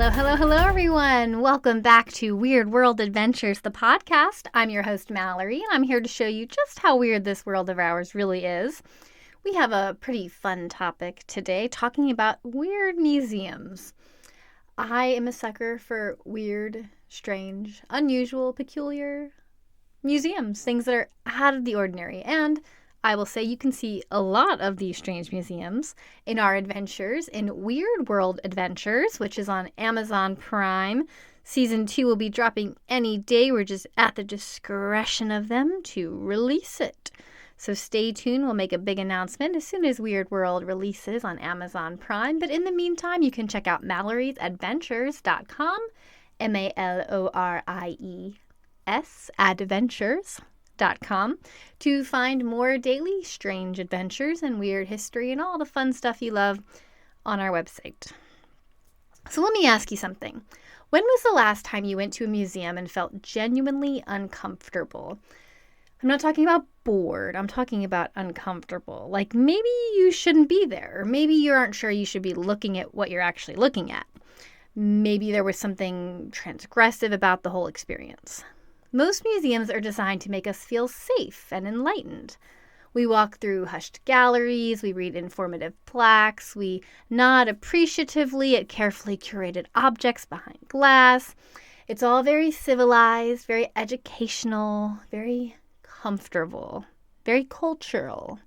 Hello, everyone. Welcome back to Weird World Adventures, the podcast. I'm your host, Mallory, and I'm here to show you just how weird this world of ours really is. We have a pretty fun topic today, talking about weird museums. I am a sucker for weird, strange, unusual, peculiar museums, things that are out of the ordinary, and I will say you can see a lot of these strange museums in our adventures in Weird World Adventures, which is on Amazon Prime. Season 2 will be dropping any day. We're just at the discretion of them to release it. So stay tuned. We'll make a big announcement as soon as Weird World releases on Amazon Prime. But in the meantime, you can check out Malorie'sAdventures.com, MALORIES Adventures.com, to find more daily strange adventures and weird history and all the fun stuff you love on our website. So let me ask you something. When was the last time you went to a museum and felt genuinely uncomfortable? I'm not talking about bored. I'm talking about uncomfortable. Like maybe you shouldn't be there. Or maybe you aren't sure you should be looking at what you're actually looking at. Maybe there was something transgressive about the whole experience. Most museums are designed to make us feel safe and enlightened. We walk through hushed galleries, we read informative plaques, we nod appreciatively at carefully curated objects behind glass. It's all very civilized, very educational, very comfortable, very cultural.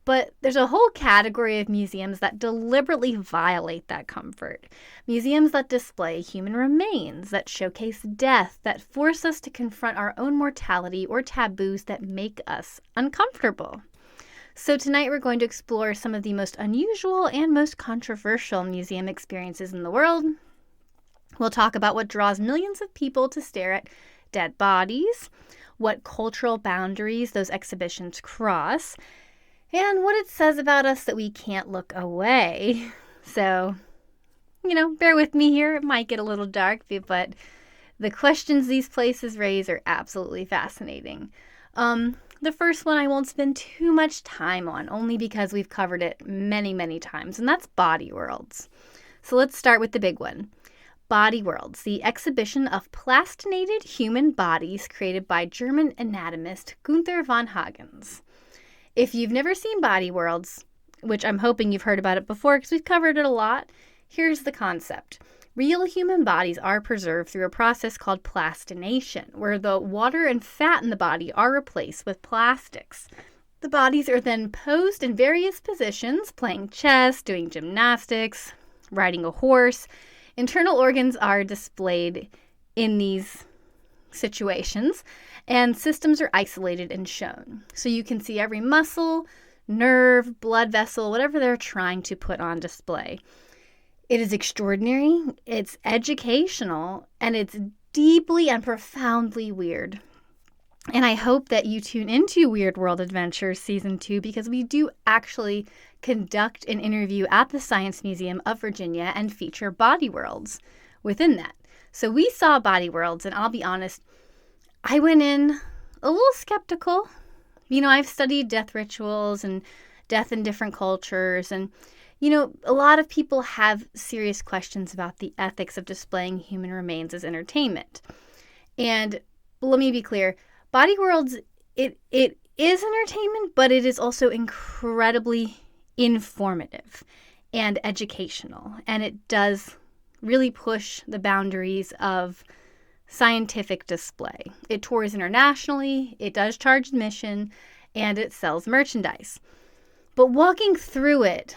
But there's a whole category of museums that deliberately violate that comfort. Museums that display human remains, that showcase death, that force us to confront our own mortality, or taboos that make us uncomfortable. So tonight we're going to explore some of the most unusual and most controversial museum experiences in the world. We'll talk about what draws millions of people to stare at dead bodies, what cultural boundaries those exhibitions cross, and what it says about us that we can't look away. So, bear with me here. It might get a little dark, but the questions these places raise are absolutely fascinating. The first one I won't spend too much time on, only because we've covered it many, many times, and that's body worlds. So let's start with the big one. Body Worlds, the exhibition of plastinated human bodies created by German anatomist Gunther von Hagens. If you've never seen Body Worlds, which I'm hoping you've heard about it before because we've covered it a lot, here's the concept. Real human bodies are preserved through a process called plastination, where the water and fat in the body are replaced with plastics. The bodies are then posed in various positions, playing chess, doing gymnastics, riding a horse. Internal organs are displayed in these situations, and systems are isolated and shown. So you can see every muscle, nerve, blood vessel, whatever they're trying to put on display. It is extraordinary, it's educational, and it's deeply and profoundly weird. And I hope that you tune into Weird World Adventures Season 2, because we do actually conduct an interview at the Science Museum of Virginia and feature Body Worlds within that. So we saw Body Worlds, and I'll be honest, I went in a little skeptical. I've studied death rituals and death in different cultures, and, a lot of people have serious questions about the ethics of displaying human remains as entertainment. And let me be clear, Body Worlds, it is entertainment, but it is also incredibly informative and educational, and it does really push the boundaries of scientific display. It tours internationally, it does charge admission, and it sells merchandise. But walking through it,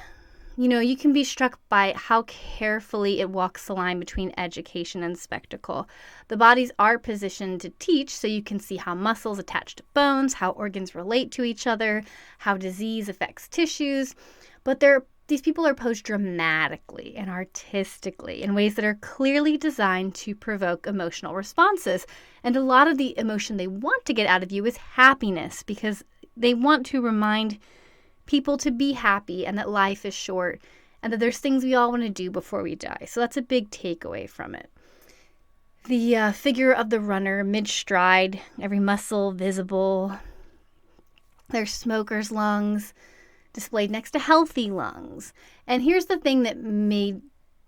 you can be struck by how carefully it walks the line between education and spectacle. The bodies are positioned to teach, so you can see how muscles attach to bones, how organs relate to each other, how disease affects tissues. But these people are posed dramatically and artistically in ways that are clearly designed to provoke emotional responses. And a lot of the emotion they want to get out of you is happiness, because they want to remind people to be happy and that life is short and that there's things we all want to do before we die. So that's a big takeaway from it. The figure of the runner mid-stride, every muscle visible. There's smoker's lungs displayed next to healthy lungs. And here's the thing that made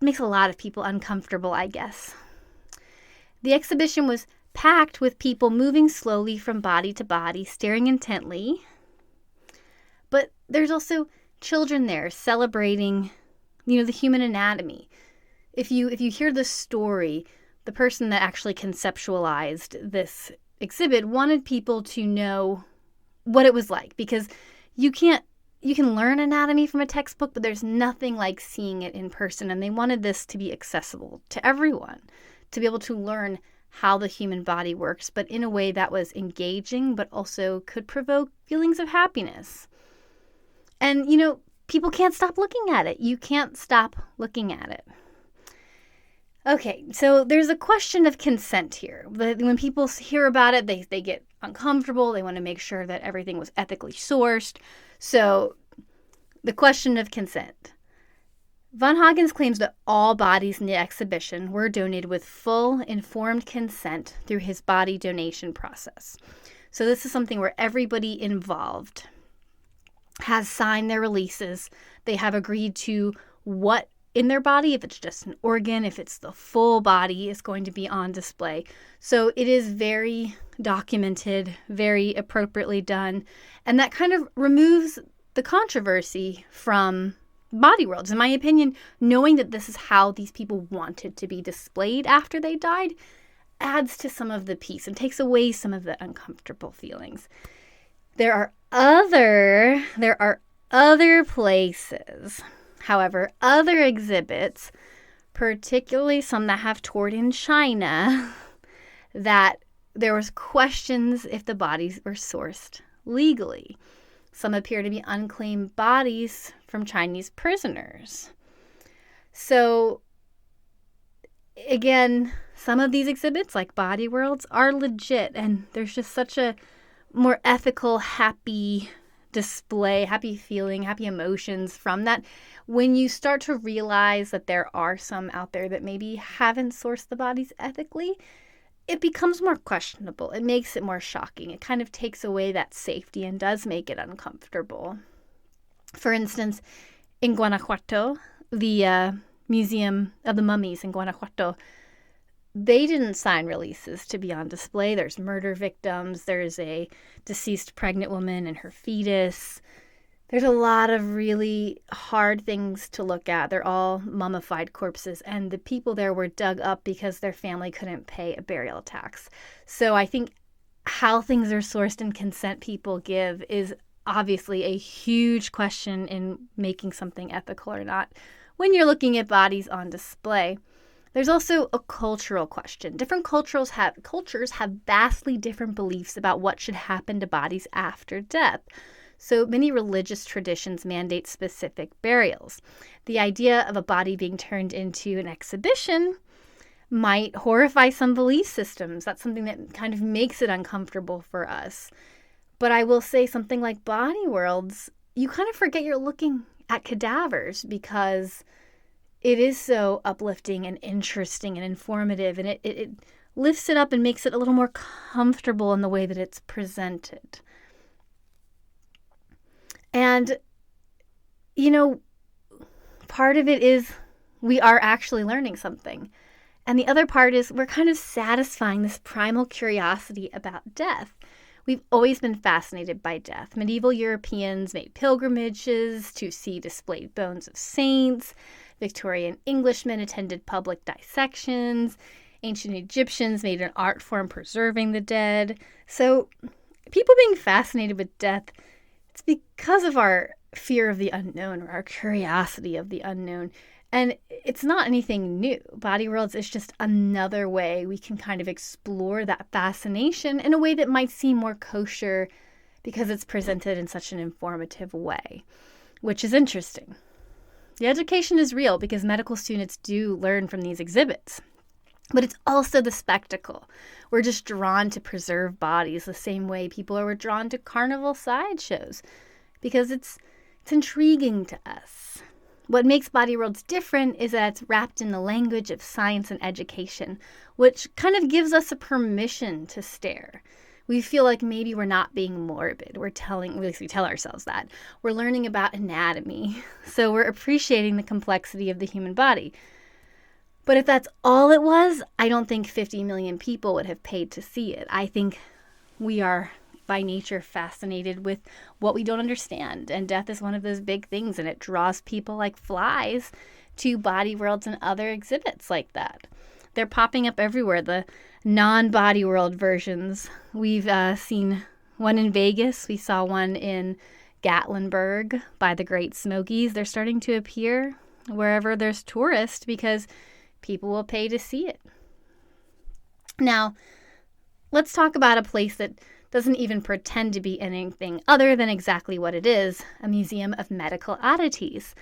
makes a lot of people uncomfortable, I guess. The exhibition was packed with people moving slowly from body to body, staring intently. But there's also children there celebrating, the human anatomy. If you hear the story, the person that actually conceptualized this exhibit wanted people to know what it was like, because you can learn anatomy from a textbook, but there's nothing like seeing it in person. And they wanted this to be accessible to everyone, to be able to learn how the human body works, but in a way that was engaging, but also could provoke feelings of happiness. And, people can't stop looking at it. You can't stop looking at it. Okay, so there's a question of consent here. When people hear about it, they get uncomfortable. They want to make sure that everything was ethically sourced. So the question of consent. Von Hagens claims that all bodies in the exhibition were donated with full informed consent through his body donation process. So this is something where everybody involved has signed their releases. They have agreed to what in their body, if it's just an organ, if it's the full body, is going to be on display. So it is very documented, very appropriately done. And that kind of removes the controversy from body worlds. In my opinion, knowing that this is how these people wanted to be displayed after they died adds to some of the peace and takes away some of the uncomfortable feelings. There are other places, however, other exhibits, particularly some that have toured in China, that there was questions if the bodies were sourced legally. Some appear to be unclaimed bodies from Chinese prisoners. So, again, some of these exhibits, like Body Worlds, are legit, and there's just such a more ethical, happy display, happy feeling, happy emotions from that. When you start to realize that there are some out there that maybe haven't sourced the bodies ethically, it becomes more questionable. It makes it more shocking. It kind of takes away that safety and does make it uncomfortable. For instance, in Guanajuato, the Museum of the Mummies in Guanajuato, they didn't sign releases to be on display. There's murder victims. There's a deceased pregnant woman and her fetus. There's a lot of really hard things to look at. They're all mummified corpses, and the people there were dug up because their family couldn't pay a burial tax. So I think how things are sourced and consent people give is obviously a huge question in making something ethical or not when you're looking at bodies on display. There's also a cultural question. Different cultures have vastly different beliefs about what should happen to bodies after death. So many religious traditions mandate specific burials. The idea of a body being turned into an exhibition might horrify some belief systems. That's something that kind of makes it uncomfortable for us. But I will say something like Body Worlds, you kind of forget you're looking at cadavers because it is so uplifting and interesting and informative, and it lifts it up and makes it a little more comfortable in the way that it's presented. And, part of it is we are actually learning something. And the other part is we're kind of satisfying this primal curiosity about death. We've always been fascinated by death. Medieval Europeans made pilgrimages to see displayed bones of saints. Victorian Englishmen attended public dissections. Ancient Egyptians made an art form preserving the dead. So people being fascinated with death, it's because of our fear of the unknown or our curiosity of the unknown. And it's not anything new. Body Worlds is just another way we can kind of explore that fascination in a way that might seem more kosher because it's presented in such an informative way, which is interesting. The education is real because medical students do learn from these exhibits. But it's also the spectacle. We're just drawn to preserve bodies the same way people are drawn to carnival sideshows because it's intriguing to us. What makes Body Worlds different is that it's wrapped in the language of science and education, which kind of gives us a permission to stare. We feel like maybe we're not being morbid. We tell ourselves that. We're learning about anatomy, so we're appreciating the complexity of the human body. But if that's all it was, I don't think 50 million people would have paid to see it. I think we are by nature fascinated with what we don't understand. And death is one of those big things, and it draws people like flies to Body Worlds and other exhibits like that. They're popping up everywhere, the non-Body World versions. We've seen one in Vegas. We saw one in Gatlinburg by the Great Smokies. They're starting to appear wherever there's tourists because people will pay to see it. Now, let's talk about a place that doesn't even pretend to be anything other than exactly what it is, a museum of medical oddities.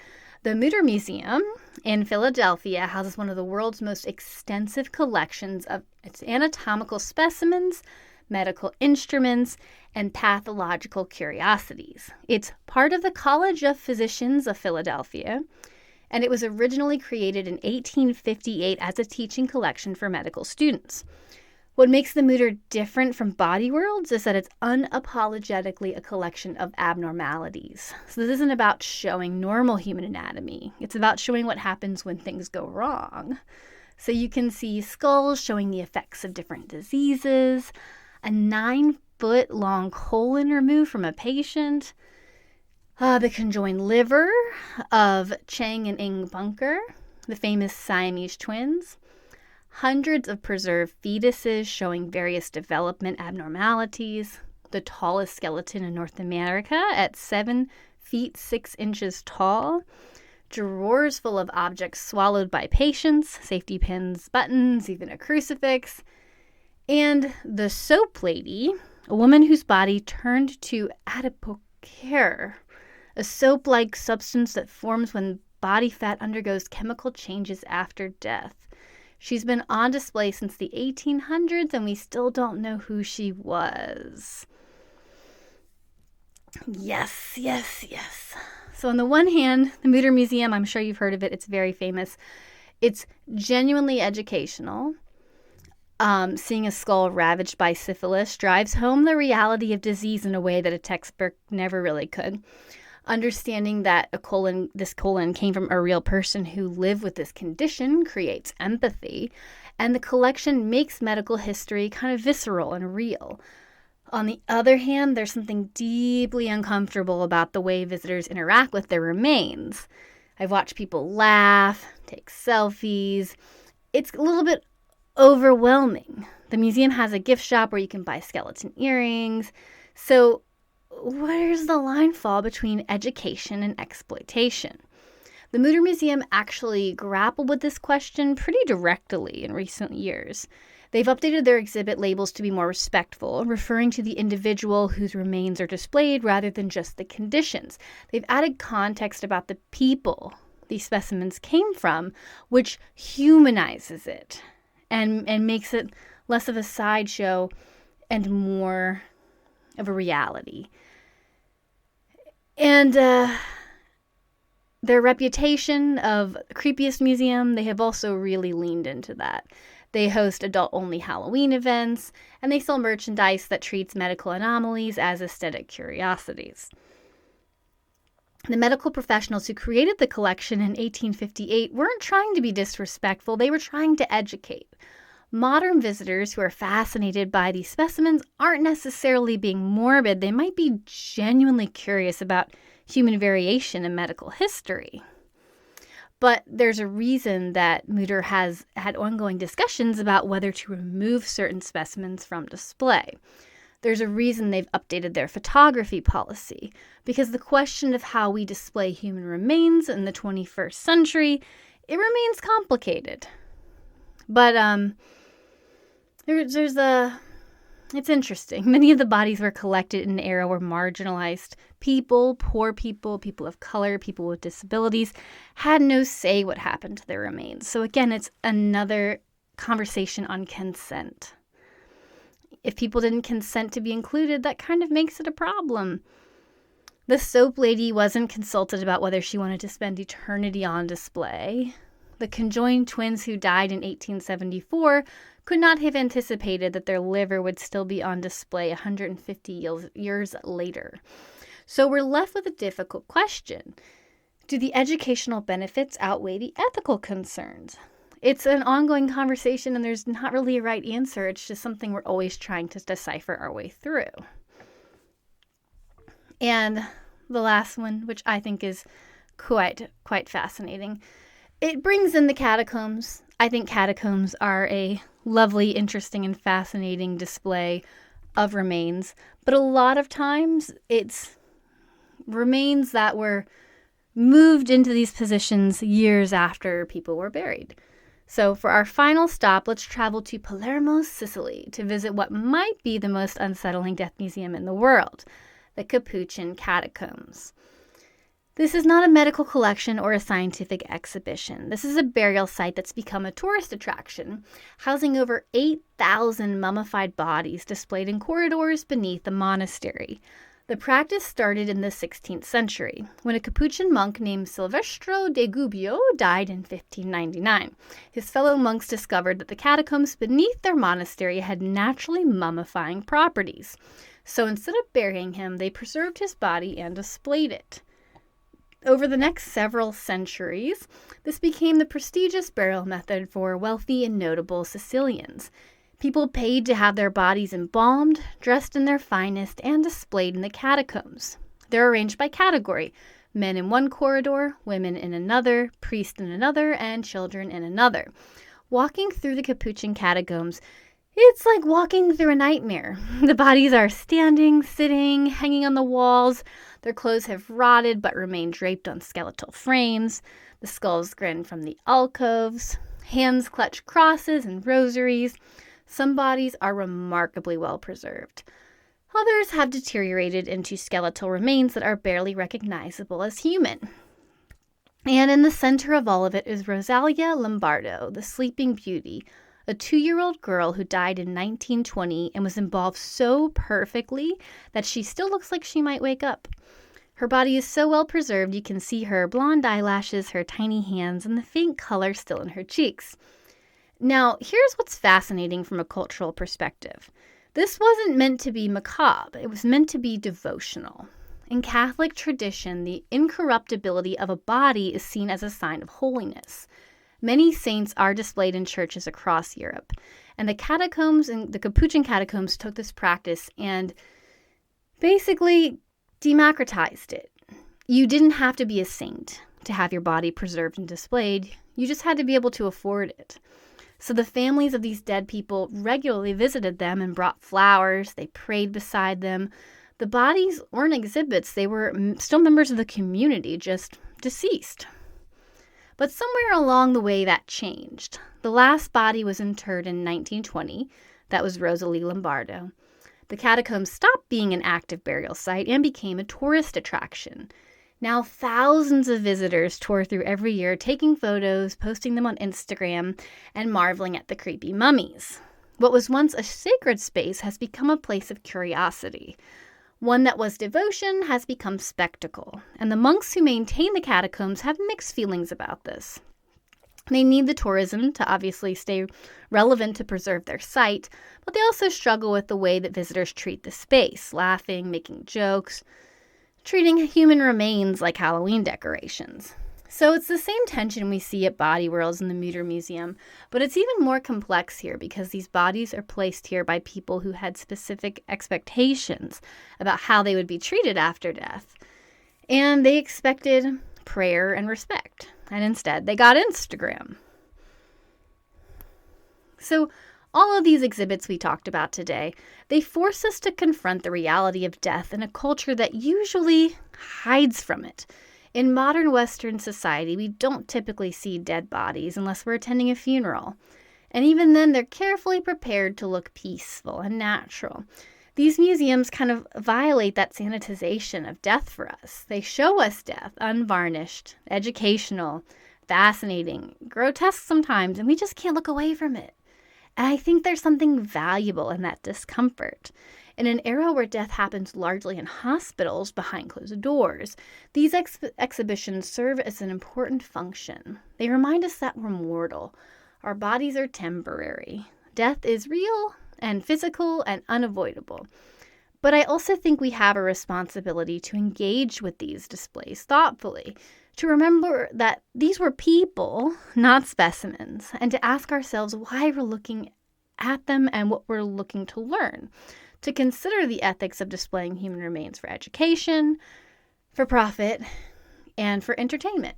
The Mutter Museum in Philadelphia houses one of the world's most extensive collections of its anatomical specimens, medical instruments, and pathological curiosities. It's part of the College of Physicians of Philadelphia, and it was originally created in 1858 as a teaching collection for medical students. What makes the Mutter different from Body Worlds is that it's unapologetically a collection of abnormalities. So this isn't about showing normal human anatomy. It's about showing what happens when things go wrong. So you can see skulls showing the effects of different diseases, a 9-foot-long colon removed from a patient, the conjoined liver of Chang and Ing Bunker, the famous Siamese twins, hundreds of preserved fetuses showing various development abnormalities, the tallest skeleton in North America at 7 feet 6 inches tall, drawers full of objects swallowed by patients, safety pins, buttons, even a crucifix, and the soap lady, a woman whose body turned to adipocere, a soap-like substance that forms when body fat undergoes chemical changes after death. She's been on display since the 1800s, and we still don't know who she was. Yes. So on the one hand, the Mutter Museum, I'm sure you've heard of it. It's very famous. It's genuinely educational. Seeing a skull ravaged by syphilis drives home the reality of disease in a way that a textbook never really could. Understanding that this colon came from a real person who lived with this condition creates empathy, and the collection makes medical history kind of visceral and real. On the other hand, there's something deeply uncomfortable about the way visitors interact with their remains. I've watched people laugh, take selfies. It's a little bit overwhelming. The museum has a gift shop where you can buy skeleton earrings. So where's the line fall between education and exploitation? The Mutter Museum actually grappled with this question pretty directly in recent years. They've updated their exhibit labels to be more respectful, referring to the individual whose remains are displayed rather than just the conditions. They've added context about the people these specimens came from, which humanizes it and makes it less of a sideshow and more of a reality. And their reputation of the creepiest museum, they have also really leaned into that. They host adult-only Halloween events, and they sell merchandise that treats medical anomalies as aesthetic curiosities. The medical professionals who created the collection in 1858 weren't trying to be disrespectful, they were trying to educate. Modern visitors who are fascinated by these specimens aren't necessarily being morbid. They might be genuinely curious about human variation in medical history. But there's a reason that Mutter has had ongoing discussions about whether to remove certain specimens from display. There's a reason they've updated their photography policy, because the question of how we display human remains in the 21st century, it remains complicated. But it's interesting. Many of the bodies were collected in an era where marginalized people, poor people, people of color, people with disabilities had no say what happened to their remains. So again, it's another conversation on consent. If people didn't consent to be included, that kind of makes it a problem. The soap lady wasn't consulted about whether she wanted to spend eternity on display. The conjoined twins who died in 1874 could not have anticipated that their liver would still be on display 150 years later. So we're left with a difficult question. Do the educational benefits outweigh the ethical concerns? It's an ongoing conversation, and there's not really a right answer. It's just something we're always trying to decipher our way through. And the last one, which I think is quite fascinating, it brings in the catacombs. I think catacombs are a lovely, interesting, and fascinating display of remains. But a lot of times it's remains that were moved into these positions years after people were buried. So for our final stop, let's travel to Palermo, Sicily, to visit what might be the most unsettling death museum in the world, the Capuchin Catacombs. This is not a medical collection or a scientific exhibition. This is a burial site that's become a tourist attraction, housing over 8,000 mummified bodies displayed in corridors beneath the monastery. The practice started in the 16th century, when a Capuchin monk named Silvestro de Gubbio died in 1599. His fellow monks discovered that the catacombs beneath their monastery had naturally mummifying properties. So instead of burying him, they preserved his body and displayed it. Over the next several centuries, this became the prestigious burial method for wealthy and notable Sicilians. People paid to have their bodies embalmed, dressed in their finest, and displayed in the catacombs. They're arranged by category: men in one corridor, women in another, priests in another, and children in another. Walking through the Capuchin catacombs, it's like walking through a nightmare. The bodies are standing, sitting, hanging on the walls. Their clothes have rotted but remain draped on skeletal frames. The skulls grin from the alcoves. Hands clutch crosses and rosaries. Some bodies are remarkably well preserved. Others have deteriorated into skeletal remains that are barely recognizable as human. And in the center of all of it is Rosalia Lombardo, the Sleeping Beauty, a 2-year-old girl who died in 1920 and was embalmed so perfectly that she still looks like she might wake up. Her body is so well preserved you can see her blonde eyelashes, her tiny hands, and the faint color still in her cheeks. Now, here's what's fascinating from a cultural perspective. This wasn't meant to be macabre. It was meant to be devotional. In Catholic tradition, the incorruptibility of a body is seen as a sign of holiness. Many saints are displayed in churches across Europe, and the catacombs and the Capuchin catacombs took this practice and basically democratized it. You didn't have to be a saint to have your body preserved and displayed. You just had to be able to afford it. So the families of these dead people regularly visited them and brought flowers. They prayed beside them. The bodies weren't exhibits. They were still members of the community, just deceased. But somewhere along the way that changed. The last body was interred in 1920. That was Rosalie Lombardo. The catacombs stopped being an active burial site and became a tourist attraction. Now thousands of visitors tour through every year, taking photos, posting them on Instagram, and marveling at the creepy mummies. What was once a sacred space has become a place of curiosity. One that was devotion has become spectacle, and the monks who maintain the catacombs have mixed feelings about this. They need the tourism to obviously stay relevant to preserve their site, but they also struggle with the way that visitors treat the space, laughing, making jokes, treating human remains like Halloween decorations. So it's the same tension we see at Body Worlds in the Mutter Museum, but it's even more complex here because these bodies are placed here by people who had specific expectations about how they would be treated after death. And they expected prayer and respect, and instead they got Instagram. So all of these exhibits we talked about today, they force us to confront the reality of death in a culture that usually hides from it. In modern Western society, we don't typically see dead bodies unless we're attending a funeral. And even then, they're carefully prepared to look peaceful and natural. These museums kind of violate that sanitization of death for us. They show us death unvarnished, educational, fascinating, grotesque sometimes, and we just can't look away from it. And I think there's something valuable in that discomfort. In an era where death happens largely in hospitals behind closed doors, these exhibitions serve as an important function. They remind us that we're mortal. Our bodies are temporary. Death is real and physical and unavoidable. But I also think we have a responsibility to engage with these displays thoughtfully, to remember that these were people, not specimens, and to ask ourselves why we're looking at them and what we're looking to learn, to consider the ethics of displaying human remains for education, for profit, and for entertainment.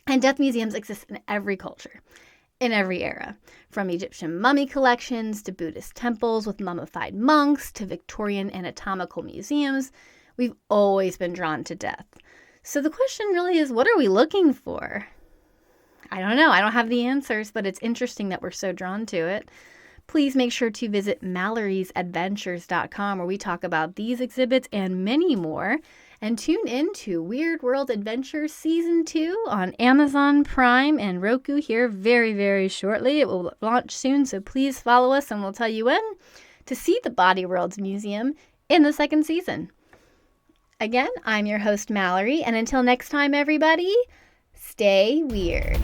And death museums exist in every culture, in every era, from Egyptian mummy collections to Buddhist temples with mummified monks to Victorian anatomical museums. We've always been drawn to death. So the question really is, what are we looking for? I don't know. I don't have the answers, but it's interesting that we're so drawn to it. Please make sure to visit Malorie'sAdventures.com, where we talk about these exhibits and many more. And tune in to Weird World Adventures Season 2 on Amazon Prime and Roku here very, very shortly. It will launch soon, so please follow us and we'll tell you when to see the Body Worlds Museum in the second season. Again, I'm your host, Malorie, and until next time, everybody, stay weird.